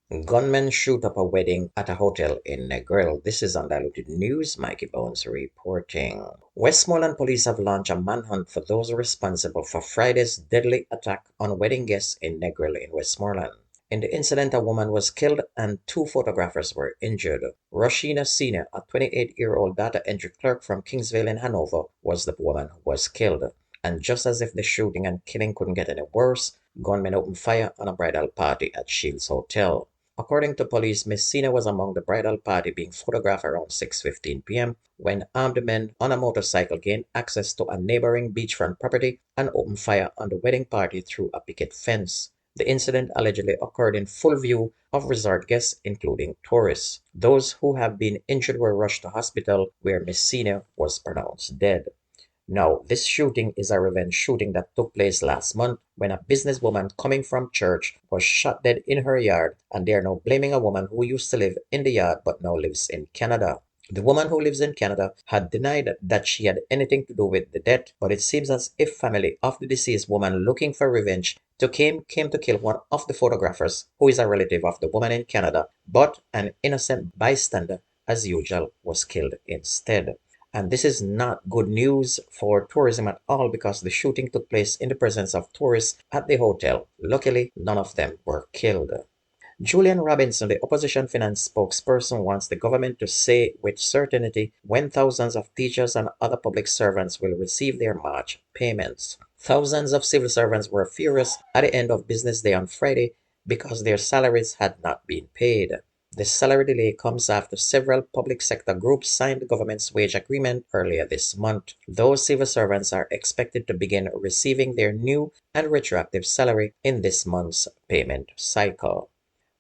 Gunmen shoot up a wedding at a hotel in Negril. This is Undiluted News. Mikey Bones reporting. Westmoreland police have launched a manhunt for those responsible for Friday's deadly attack on wedding guests in Negril in Westmoreland. In the incident, a woman was killed and two photographers were injured. Rashina Senior, a 28-year-old data entry clerk from Kingsville in Hanover, was the woman who was killed. And just as if the shooting and killing couldn't get any worse, gunmen opened fire on a bridal party at Shields Hotel. According to police, Messina was among the bridal party being photographed around 6:15 p.m. when armed men on a motorcycle gained access to a neighboring beachfront property and opened fire on the wedding party through a picket fence. The incident allegedly occurred in full view of resort guests, including tourists. Those who have been injured were rushed to hospital, where Messina was pronounced dead. Now, this shooting is a revenge shooting that took place last month when a businesswoman coming from church was shot dead in her yard, and they are now blaming a woman who used to live in the yard but now lives in Canada. The woman who lives in Canada had denied that she had anything to do with the death, but it seems as if family of the deceased woman looking for revenge came to kill one of the photographers, who is a relative of the woman in Canada, but an innocent bystander, as usual, was killed instead. And this is not good news for tourism at all because the shooting took place in the presence of tourists at the hotel. Luckily, none of them were killed. Julian Robinson, the opposition finance spokesperson, wants the government to say with certainty when thousands of teachers and other public servants will receive their March payments. Thousands of civil servants were furious at the end of business day on Friday because their salaries had not been paid. The salary delay comes after several public sector groups signed the government's wage agreement earlier this month. Those civil servants are expected to begin receiving their new and retroactive salary in this month's payment cycle.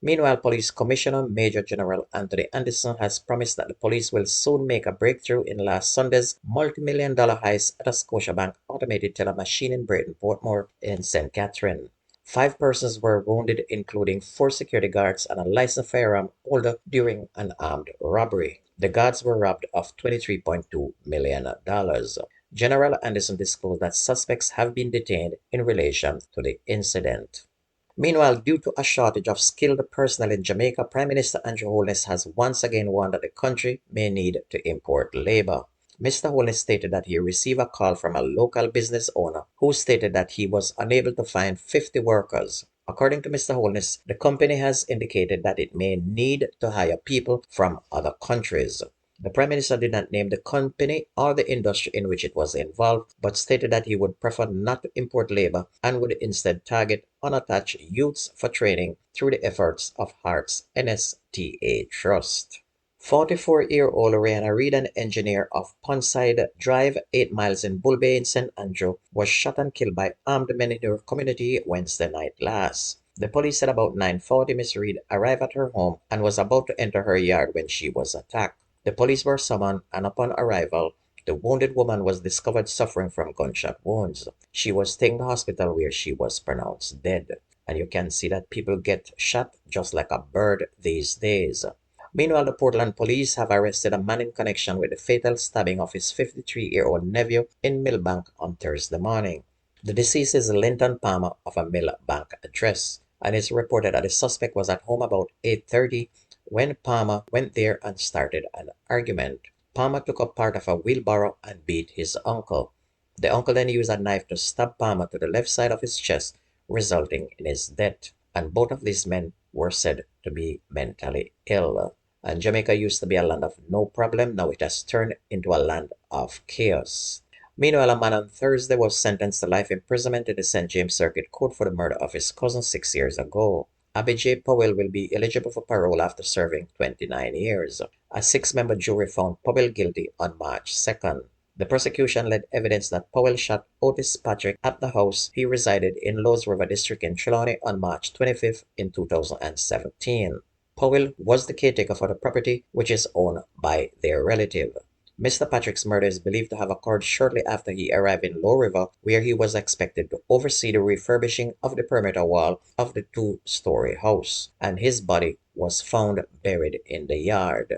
Meanwhile, Police Commissioner Major General Anthony Anderson has promised that the police will soon make a breakthrough in last Sunday's multi-million-dollar heist at a Scotiabank automated teller machine in Brayton Portmore in St. Catherine. 5 persons were wounded, including 4 security guards and a licensed firearm holder during an armed robbery. The guards were robbed of $23.2 million. General Anderson disclosed that suspects have been detained in relation to the incident. Meanwhile, due to a shortage of skilled personnel in Jamaica, Prime Minister Andrew Holness has once again warned that the country may need to import labor. Mr. Holness stated that he received a call from a local business owner who stated that he was unable to find 50 workers. According to Mr. Holness, the company has indicated that it may need to hire people from other countries. The Prime Minister did not name the company or the industry in which it was involved, but stated that he would prefer not to import labor and would instead target unattached youths for training through the efforts of Hearts NSTA Trust. 44-year-old Rihanna Reed, an engineer of Ponside Drive, 8 miles in Bull Bay in St. Andrew, was shot and killed by armed men in her community Wednesday night last. The police said about 9:40 Miss Reed arrived at her home and was about to enter her yard when she was attacked. The police were summoned, and upon arrival, the wounded woman was discovered suffering from gunshot wounds. She was taken to hospital where she was pronounced dead. And you can see that people get shot just like a bird these days. Meanwhile, the Portland police have arrested a man in connection with the fatal stabbing of his 53-year-old nephew in Millbank on Thursday morning. The deceased is Linton Palmer of a Millbank address, and it's reported that the suspect was at home about 8:30 when Palmer went there and started an argument. Palmer took up part of a wheelbarrow and beat his uncle. The uncle then used a knife to stab Palmer to the left side of his chest, resulting in his death. And both of these men were said to be mentally ill. And Jamaica used to be a land of no problem. Now it has turned into a land of chaos. Meanwhile, a man on Thursday was sentenced to life imprisonment in the St. James Circuit Court for the murder of his cousin 6 years ago. Abby J. Powell will be eligible for parole after serving 29 years. A 6-member jury found Powell guilty on March 2nd. The prosecution led evidence that Powell shot Otis Patrick at the house he resided in Lows River District in Trelawney on March 25th in 2017. Powell was the caretaker for the property, which is owned by their relative. Mr. Patrick's murder is believed to have occurred shortly after he arrived in Low River, where he was expected to oversee the refurbishing of the perimeter wall of the 2-story house, and his body was found buried in the yard.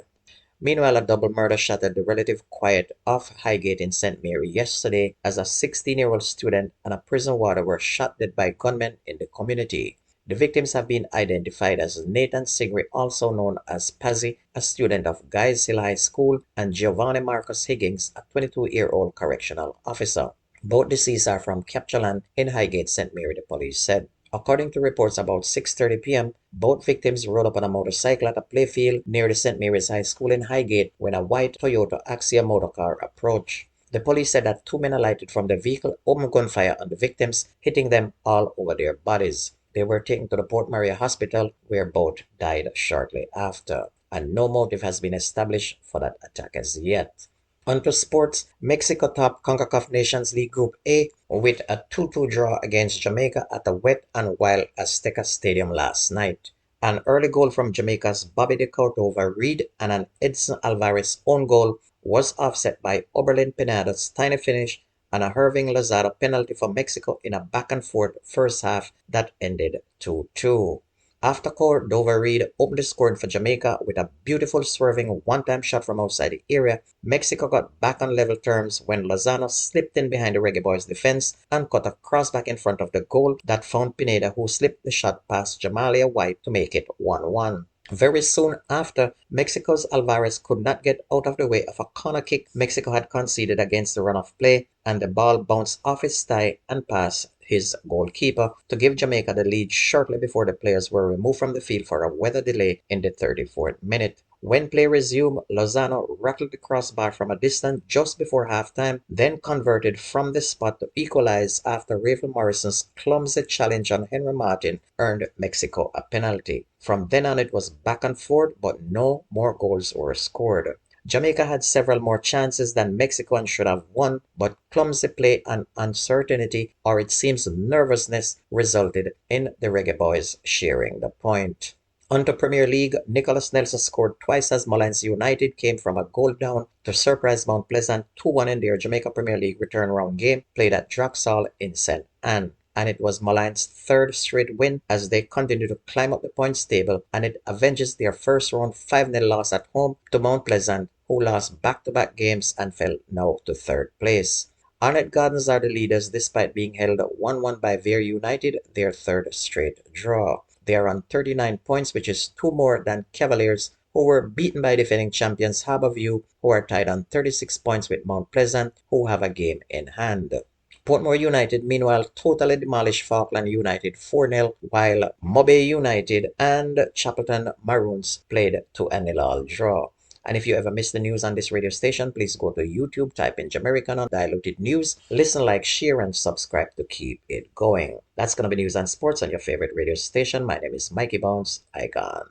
Meanwhile, a double murder shattered the relative quiet of Highgate in St. Mary yesterday as a 16-year-old student and a prison warder were shot dead by gunmen in the community. The victims have been identified as Nathan Sigri, also known as Pazzi, a student of Guys Hill High School, and Giovanni Marcus Higgins, a 22-year-old correctional officer. Both deceased are from Captureland in Highgate, St. Mary, the police said. According to reports, about 6:30 p.m., both victims rode up on a motorcycle at a playfield near the St. Mary's High School in Highgate when a white Toyota Axia motorcar approached. The police said that two men alighted from the vehicle, opened gunfire on the victims, hitting them all over their bodies. They were taken to the Port Maria Hospital, where both died shortly after, and no motive has been established for that attack as yet. Onto sports, Mexico topped CONCACAF Nations League Group A with a 2-2 draw against Jamaica at the Wet and Wild Azteca Stadium last night. An early goal from Jamaica's Bobby de Cordova-Reid and an Edson Alvarez own goal was offset by Oberlin Pinada's tiny finish and a Herving Lozada penalty for Mexico in a back-and-forth first half that ended 2-2. After Cordova-Reid opened the scoring for Jamaica with a beautiful swerving one-time shot from outside the area, Mexico got back on level terms when Lozano slipped in behind the Reggae Boys' defense and cut a crossback in front of the goal that found Pineda, who slipped the shot past Jamalia White to make it 1-1. Very soon after, Mexico's Alvarez could not get out of the way of a corner kick Mexico had conceded against the run-off play, and the ball bounced off his thigh and past his goalkeeper to give Jamaica the lead shortly before the players were removed from the field for a weather delay in the 34th minute. When play resumed, Lozano rattled the crossbar from a distance just before halftime, then converted from the spot to equalize after Ravel Morrison's clumsy challenge on Henry Martin earned Mexico a penalty. From then on it was back and forth, but no more goals were scored. Jamaica had several more chances than Mexico and should have won, but clumsy play and uncertainty, or it seems nervousness, resulted in the Reggae Boys sharing the point. Onto Premier League, Nicholas Nelson scored twice as Mullins United came from a goal down to surprise Mount Pleasant 2-1 in their Jamaica Premier League return round game played at Draxall in St. Anne. And it was Mullins' third straight win as they continue to climb up the points table, and it avenges their first round 5-0 loss at home to Mount Pleasant, who lost back-to-back games and fell now to third place. Arnett Gardens are the leaders despite being held 1-1 by Vere United, their third straight draw. They are on 39 points, which is two more than Cavaliers, who were beaten by defending champions Harbourview, who are tied on 36 points with Mount Pleasant, who have a game in hand. Portmore United, meanwhile, totally demolished Falkland United 4-0, while Mobay United and Chapelton Maroons played to a 0-0 draw. And if you ever miss the news on this radio station, please go to YouTube, type in Jamaican Undiluted News, listen, like, share, and subscribe to keep it going. That's going to be news and sports on your favorite radio station. My name is Mikey Bounce. I gone.